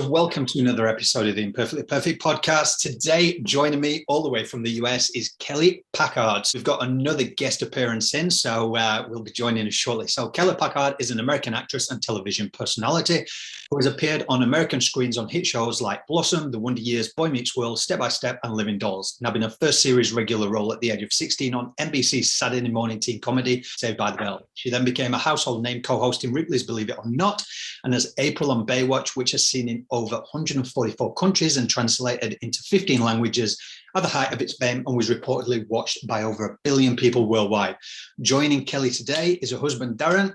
welcome to another episode of the Imperfectly Perfect Podcast. Today, joining me all the way from the US is Kelly Packard. We've got another guest appearance in, so we'll be joining us shortly. So Kelly Packard is an American actress and television personality who has appeared on American screens on hit shows like Blossom, The Wonder Years, Boy Meets World, Step by Step, and Living Dolls, nabbing her first series regular role at the age of 16 on NBC's Saturday morning teen comedy, Saved by the Bell. She then became a household name co-hosting Ripley's Believe It or Not, and as April on Baywatch, which has seen in over 144 countries and translated into 15 languages at the height of its fame, and was reportedly watched by over 1 billion people worldwide. Joining Kelly today is her husband, Darren,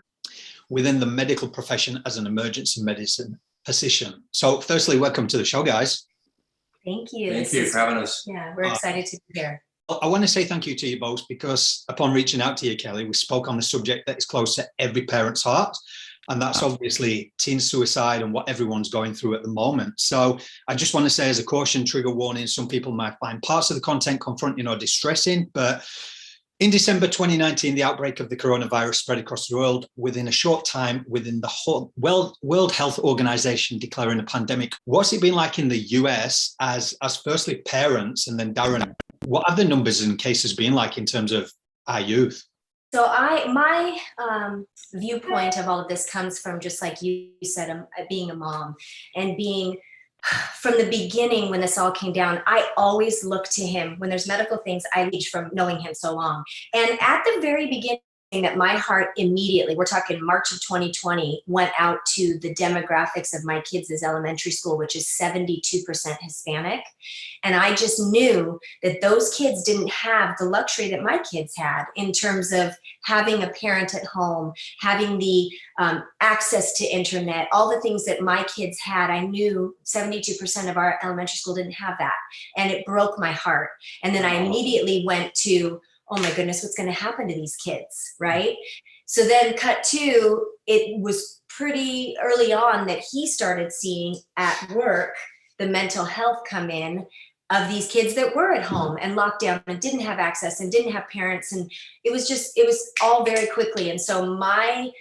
within the medical profession as an emergency medicine physician. So firstly, welcome to the show, guys. Thank you. Thank you for having us. Yeah, we're excited to be here. I want to say thank you to you both because upon reaching out to you, Kelly, we spoke on the subject that is close to every parent's heart. And that's obviously teen suicide and what everyone's going through at the moment. So I just want to say as a caution, trigger warning, some people might find parts of the content confronting or distressing, but in December 2019, the outbreak of the coronavirus spread across the world within a short time, within the whole World Health Organization declaring a pandemic. What's it been like in the US as firstly parents, and then Darren, what have the numbers and cases been like in terms of our youth? So my viewpoint of all of this comes from, just like you said, being a mom and being from the beginning when this all came down. I always look to him when there's medical things. I reach from knowing him so long. And at the very beginning, that my heart immediately, we're talking March of 2020, went out to the demographics of my kids' elementary school, which is 72% Hispanic. And I just knew that those kids didn't have the luxury that my kids had in terms of having a parent at home, having the access to internet, all the things that my kids had. I knew 72% of our elementary school didn't have that. And it broke my heart. And then I immediately went to, oh my goodness, what's going to happen to these kids, right? So then cut to, it was pretty early on that he started seeing at work the mental health come in of these kids that were at home and locked down and didn't have access and didn't have parents. And it was all very quickly. And so my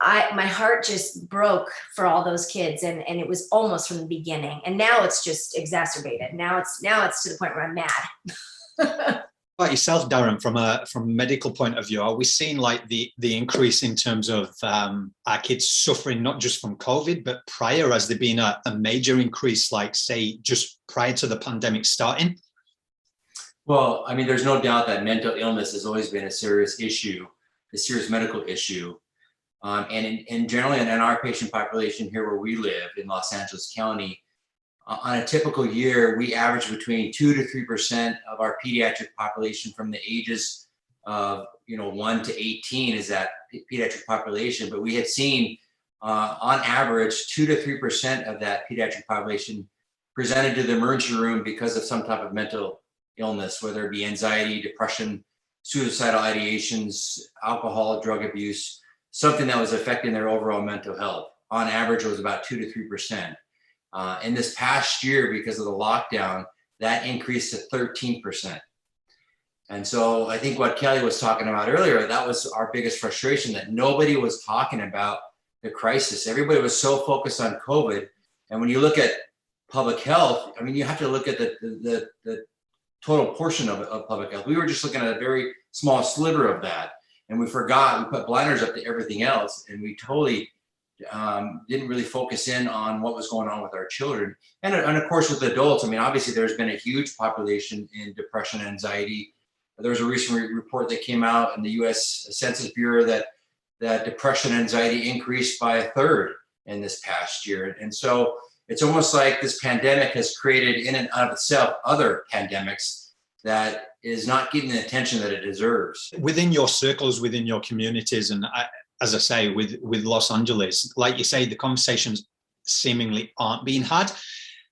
heart just broke for all those kids. And it was almost from the beginning. And now it's just exacerbated. Now it's to the point where I'm mad. About yourself, Darren, from a medical point of view, are we seeing like the increase in terms of our kids suffering not just from COVID, but prior? Has there been a major increase, like say just prior to the pandemic starting? Well, I mean, there's no doubt that mental illness has always been a serious issue, a serious medical issue. And generally in our patient population here where we live in Los Angeles County, on a typical year, we average between 2 to 3% of our pediatric population from the ages of 1 to 18 is that pediatric population. But we had seen on average 2 to 3% of that pediatric population presented to the emergency room because of some type of mental illness, whether it be anxiety, depression, suicidal ideations, alcohol, drug abuse, something that was affecting their overall mental health. On average, it was about 2 to 3%. In this past year, because of the lockdown, that increased to 13%. And so I think what Kelly was talking about earlier, that was our biggest frustration, that nobody was talking about the crisis. Everybody was so focused on COVID. And when you look at public health, I mean, you have to look at the total portion of public health. We were just looking at a very small sliver of that. And we put blinders up to everything else. And we totally didn't really focus in on what was going on with our children. And of course, with adults, I mean, obviously there's been a huge population in depression and anxiety. There was a recent report that came out in the US Census Bureau that depression and anxiety increased by 1/3 in this past year. And so it's almost like this pandemic has created in and of itself other pandemics that is not getting the attention that it deserves. Within your circles, within your communities, and as I say, with Los Angeles, like you say, the conversations seemingly aren't being had.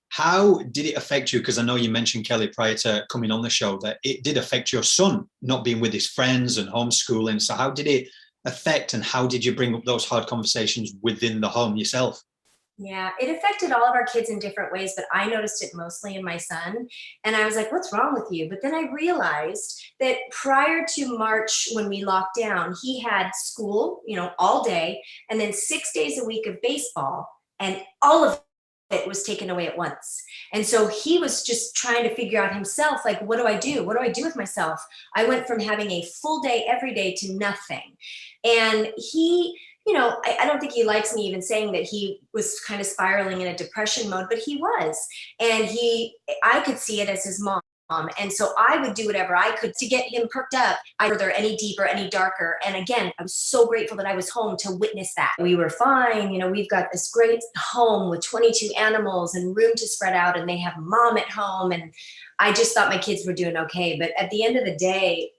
How did it affect you? Because I know you mentioned, Kelly, prior to coming on the show, that it did affect your son not being with his friends and homeschooling. So how did it affect, and how did you bring up those hard conversations within the home yourself? Yeah, it affected all of our kids in different ways, but I noticed it mostly in my son. And I was like, what's wrong with you? But then I realized that prior to March, when we locked down, he had school, all day, and then 6 days a week of baseball. And all of it was taken away at once. And so he was just trying to figure out himself, like, what do I do? What do I do with myself? I went from having a full day every day to nothing. And he, I don't think he likes me even saying that he was kind of spiraling in a depression mode, but he was. And I could see it as his mom. And so I would do whatever I could to get him perked up, either any deeper, any darker. And again, I was so grateful that I was home to witness that. We were fine. We've got this great home with 22 animals and room to spread out, and they have mom at home. And I just thought my kids were doing okay. But at the end of the day,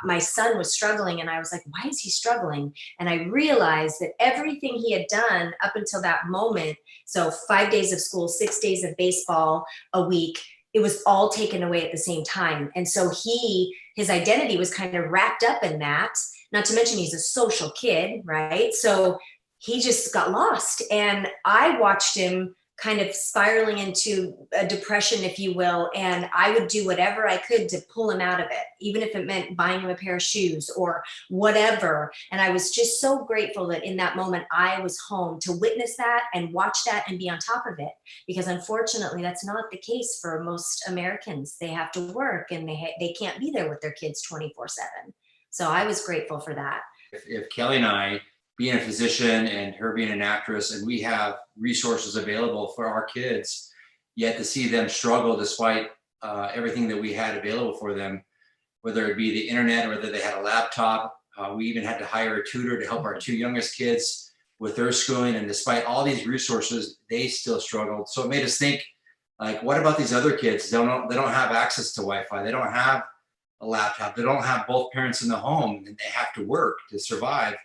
my son was struggling, and I was like, why is he struggling? And I realized that everything he had done up until that moment, so 5 days of school, 6 days of baseball a week, it was all taken away at the same time. And so his identity was kind of wrapped up in that, not to mention he's a social kid, right? So he just got lost. And I watched him kind of spiraling into a depression, if you will. And I would do whatever I could to pull him out of it, even if it meant buying him a pair of shoes or whatever. And I was just so grateful that in that moment, I was home to witness that and watch that and be on top of it. Because unfortunately, that's not the case for most Americans. They have to work, and they can't be there with their kids 24/7. So I was grateful for that. If Kelly and I, being a physician and her being an actress, and we have resources available for our kids, yet to see them struggle despite everything that we had available for them, whether it be the internet or whether they had a laptop. We even had to hire a tutor to help our two youngest kids with their schooling. And despite all these resources, they still struggled. So it made us think, like, what about these other kids? They don't have access to Wi-Fi. They don't have a laptop. They don't have both parents in the home, and they have to work to survive.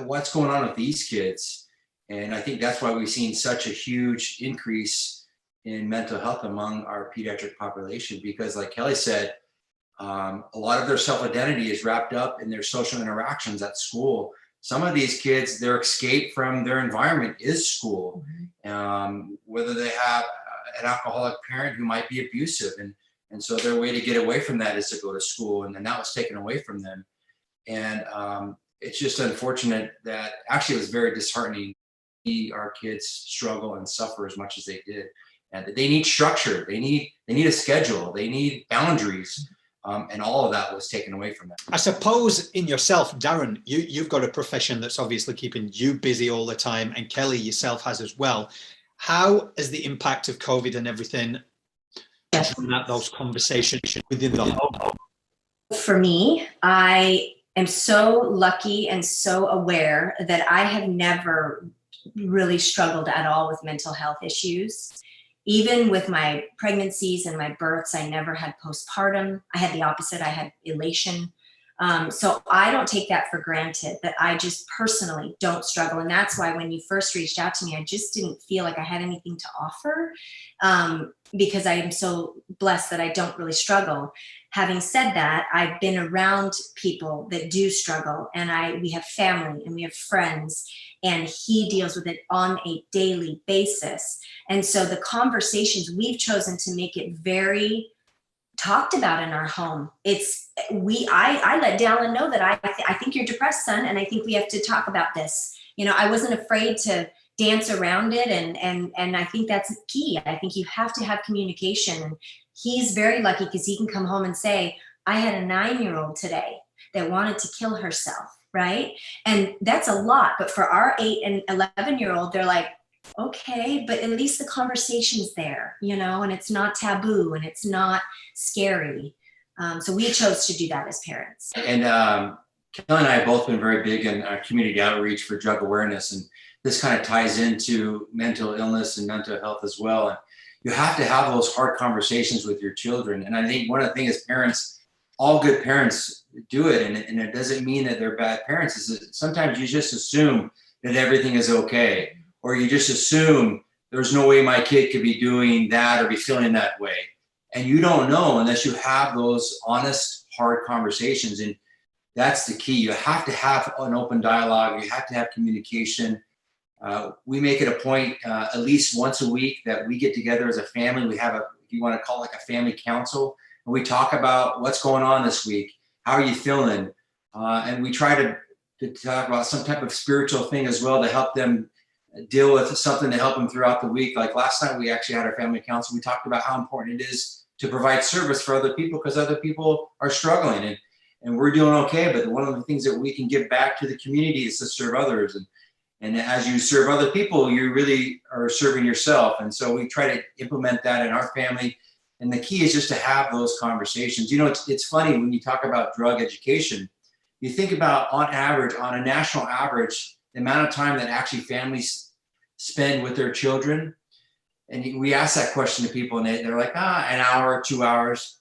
What's going on with these kids? And I think that's why we've seen such a huge increase in mental health among our pediatric population, because like Kelly said, a lot of their self-identity is wrapped up in their social interactions at school. Some of these kids, their escape from their environment is school, whether they have an alcoholic parent who might be abusive. And so their way to get away from that is to go to school, and then that was taken away from them. And it's just unfortunate that actually it was very disheartening to see our kids struggle and suffer as much as they did. And they need structure, they need a schedule, they need boundaries. And all of that was taken away from them. I suppose in yourself, Darren, you've got a profession that's obviously keeping you busy all the time, and Kelly yourself has as well. How has the impact of COVID and everything drawn out those conversations within the home? For me, I am so lucky and so aware that I have never really struggled at all with mental health issues. Even with my pregnancies and my births, I never had postpartum. I had the opposite. I had elation. So I don't take that for granted, that I just personally don't struggle. And that's why when you first reached out to me, I just didn't feel like I had anything to offer, because I am so blessed that I don't really struggle. Having said that, I've been around people that do struggle, and we have family and we have friends, and he deals with it on a daily basis. And so the conversations, we've chosen to make it very talked about in our home. I let Dallin know that I think you're depressed, son, and I think we have to talk about this. I wasn't afraid to dance around it, and I think that's key. I think you have to have communication, and he's very lucky because he can come home and say, I had a 9-year-old today that wanted to kill herself, right? And that's a lot, but for our 8 and 11-year-old, they're like, okay, but at least the conversation's there, and it's not taboo and it's not scary. So we chose to do that as parents. And Kelly and I have both been very big in our community outreach for drug awareness. And this kind of ties into mental illness and mental health as well. And you have to have those hard conversations with your children. And I think one of the things as parents, all good parents do it. And it doesn't mean that they're bad parents. Is that sometimes you just assume that everything is okay. Or you just assume there's no way my kid could be doing that or be feeling that way. And you don't know unless you have those honest, hard conversations. And that's the key. You have to have an open dialogue. You have to have communication. We make it a point at least once a week that we get together as a family. We have if you want to call it like a family council, and we talk about what's going on this week. How are you feeling? And we try to talk about some type of spiritual thing as well to help them deal with something to help them throughout the week. Like last night, we actually had our family council. We talked about how important it is to provide service for other people because other people are struggling and we're doing okay. But one of the things that we can give back to the community is to serve others. And as you serve other people, you really are serving yourself. And so we try to implement that in our family. And the key is just to have those conversations. You know, it's funny when you talk about drug education, you think about on average, on a national average, the amount of time that actually families spend with their children. And we ask that question to people and they're like, an hour, 2 hours.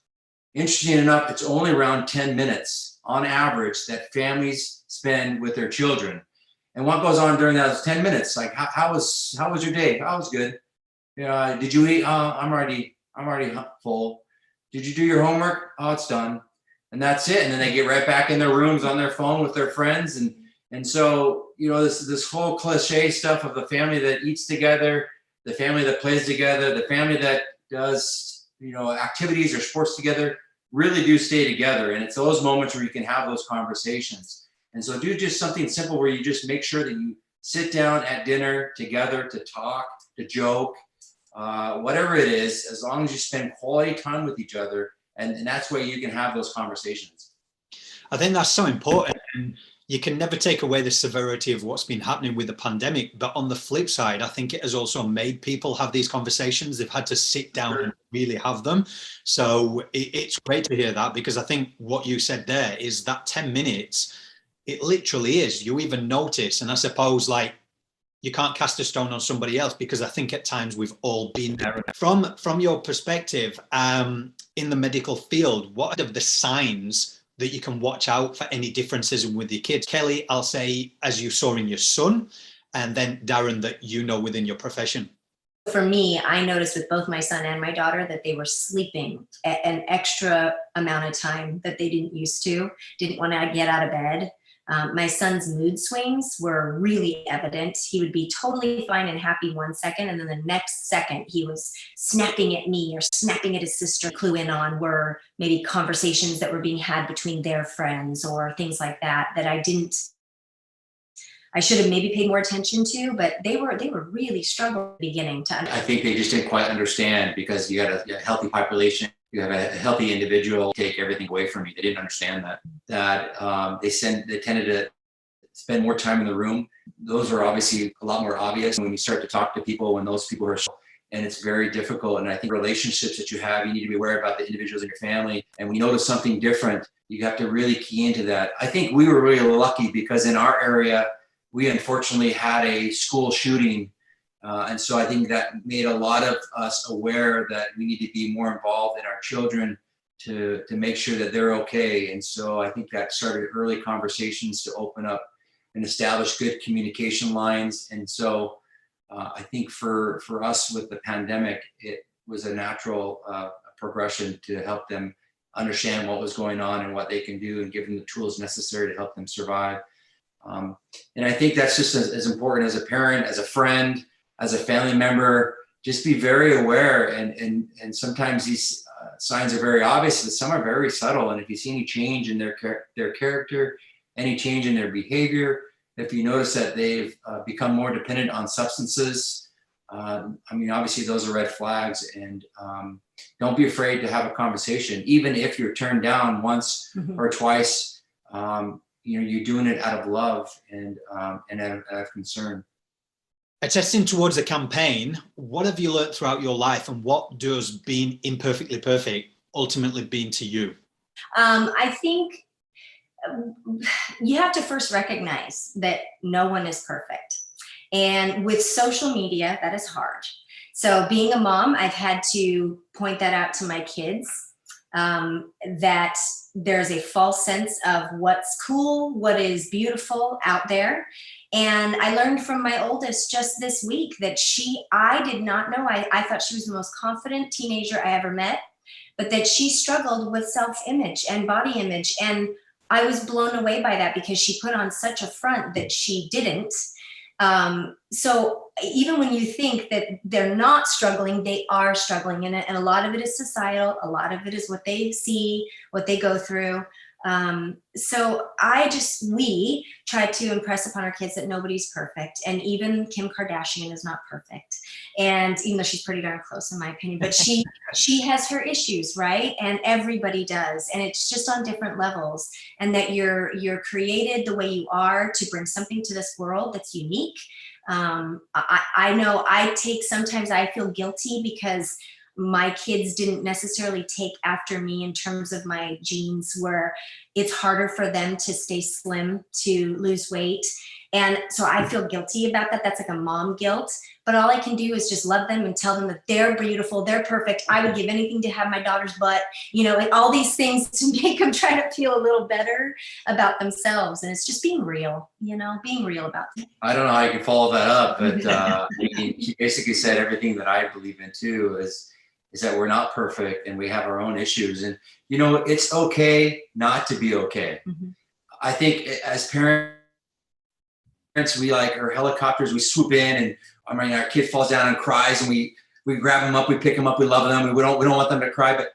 Interesting enough, it's only around 10 minutes on average that families spend with their children. And what goes on during those 10 minutes? Like, how was your day? Oh, it was good. Did you eat? I'm already full. Did you do your homework? Oh, it's done. And that's it. And then they get right back in their rooms on their phone with their friends. And so, you know, this whole cliche stuff of the family that eats together, the family that plays together, the family that does, you know, activities or sports together really do stay together. And it's those moments where you can have those conversations. And so do just something simple where you just make sure that you sit down at dinner together to talk, to joke, whatever it is, as long as you spend quality time with each other. And that's where you can have those conversations. I think that's so important. And you can never take away the severity of what's been happening with the pandemic. But on the flip side, I think it has also made people have these conversations. They've had to sit down and really have them. So it's great to hear that, because I think what you said there is that 10 minutes, it literally is. You even notice, and I suppose like you can't cast a stone on somebody else, because I think at times we've all been there. From your perspective, in the medical field, what are the signs that you can watch out for any differences with your kids? Kelly, I'll say, as you saw in your son, and then Darren, that you know within your profession. For me, I noticed with both my son and my daughter that they were sleeping an extra amount of time that they didn't used to, didn't want to get out of bed. My son's mood swings were really evident. He would be totally fine and happy 1 second, and then the next second he was snapping at me or snapping at his sister. Clue in on were maybe conversations that were being had between their friends or things like that I should have maybe paid more attention to, but they were really struggling at the beginning to understand. I think they just didn't quite understand, because you got a healthy population, you have a healthy individual, take everything away from you. They didn't understand that they tended to spend more time in the room. Those are obviously a lot more obvious when you start to talk to people, when those people are, and it's very difficult. And I think relationships that you have, you need to be aware about the individuals in your family. And when you notice something different, you have to really key into that. I think we were really lucky, because in our area, we unfortunately had a school shooting. And so I think that made a lot of us aware that we need to be more involved in our children to make sure that they're okay. And so I think that started early conversations to open up and establish good communication lines. And so I think for us with the pandemic, it was a natural progression to help them understand what was going on and what they can do, and give them the tools necessary to help them survive. And I think that's just as important as a parent, as a friend, as a family member. Just be very aware, and sometimes these signs are very obvious, but some are very subtle. And if you see any change in their character, any change in their behavior, if you notice that they've become more dependent on substances, obviously those are red flags. And don't be afraid to have a conversation, even if you're turned down once or twice. You're doing it out of love and out of concern. Attesting towards a campaign, what have you learned throughout your life, and what does being imperfectly perfect ultimately mean to you? I think you have to first recognize that no one is perfect. And with social media, that is hard. So being a mom, I've had to point that out to my kids, that there's a false sense of what's cool, what is beautiful out there. And I learned from my oldest just this week that I did not know, I thought she was the most confident teenager I ever met, but that she struggled with self-image and body image. And I was blown away by that, because she put on such a front that she didn't. So even when you think that they're not struggling, they are struggling. And a lot of it is societal. A lot of it is what they see, what they go through. So we try to impress upon our kids that nobody's perfect. And even Kim Kardashian is not perfect. And even though she's pretty darn close in my opinion, but she has her issues, right? And everybody does. And it's just on different levels. And that you're created the way you are to bring something to this world that's unique. I know sometimes I feel guilty because my kids didn't necessarily take after me in terms of my genes, where it's harder for them to stay slim, to lose weight. And so I feel guilty about that. That's like a mom guilt. But all I can do is just love them and tell them that they're beautiful, they're perfect. I would give anything to have my daughter's butt, and all these things to make them try to feel a little better about themselves. And it's just being real, being real about it. I don't know how I can follow that up, but he basically said everything that I believe in too, is that we're not perfect and we have our own issues. And, it's okay not to be okay. Mm-hmm. I think as parents, we are helicopters, we swoop in and our kid falls down and cries and we grab them up, we pick them up, we love them. We don't want them to cry, but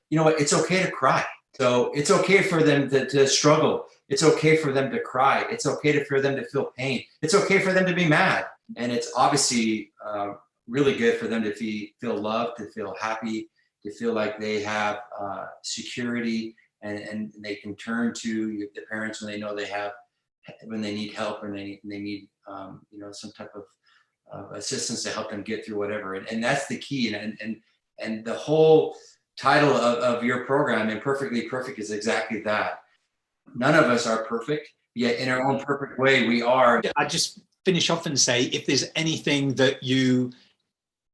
you know what? It's okay to cry. So it's okay for them to struggle. It's okay for them to cry. It's okay for them to feel pain. It's okay for them to be mad. And it's obviously really good for them to feel loved, to feel happy, to feel like they have security and they can turn to the parents when they know when they need help and they need some type of assistance to help them get through whatever. And that's the key. And the whole title of your program, Imperfectly Perfect, is exactly that. None of us are perfect, yet in our own perfect way, we are. I just finish off and say, if there's anything that you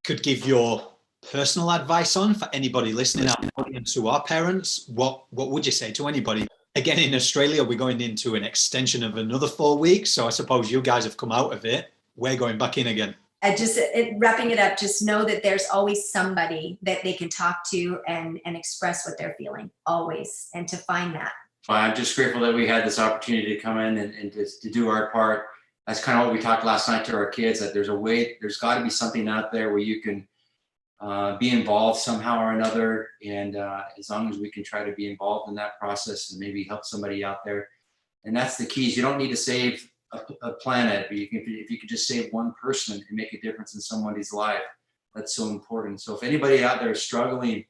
could give your personal advice on for anybody listening, our audience who are parents, what would you say to anybody? Again, in Australia, we're going into an extension of another 4 weeks. So I suppose you guys have come out of it. We're going back in again. Wrapping it up, just know that there's always somebody that they can talk to and express what they're feeling, always, and to find that. I'm just grateful that we had this opportunity to come in and to do our part. That's kind of what we talked last night to our kids, that there's got to be something out there where you can be involved somehow or another. And as long as we can try to be involved in that process and maybe help somebody out there. And that's the keys. You don't need to save a planet, but if you could just save one person and make a difference in somebody's life, that's so important. So if anybody out there is struggling,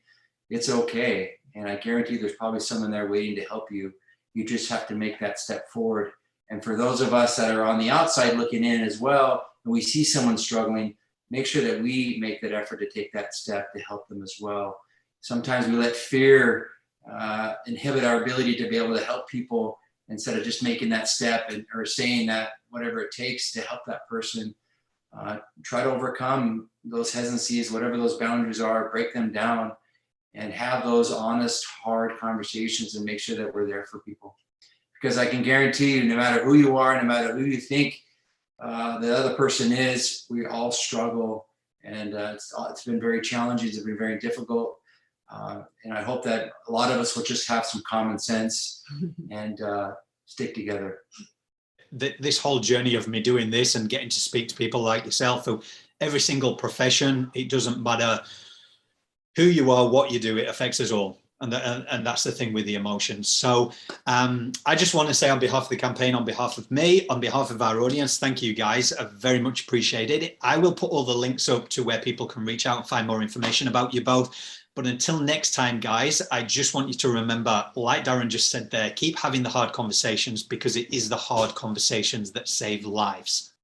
it's okay. And I guarantee there's probably someone there waiting to help you. You just have to make that step forward. And for those of us that are on the outside looking in as well, and we see someone struggling, make sure that we make that effort to take that step to help them as well. Sometimes we let fear inhibit our ability to be able to help people instead of just making that step or saying that whatever it takes to help that person. Try to overcome those hesitancies, whatever those boundaries are, break them down and have those honest, hard conversations and make sure that we're there for people. Because I can guarantee you, no matter who you are, no matter who you think the other person is, we all struggle. And it's been very challenging. It's been very difficult. And I hope that a lot of us will just have some common sense and stick together. This whole journey of me doing this and getting to speak to people like yourself, who every single profession, it doesn't matter who you are, what you do, it affects us all. And that's the thing with the emotions. So I just want to say on behalf of the campaign, on behalf of me, on behalf of our audience, thank you guys. I very much appreciated it. I will put all the links up to where people can reach out and find more information about you both. But until next time, guys, I just want you to remember, like Darren just said there, keep having the hard conversations, because it is the hard conversations that save lives.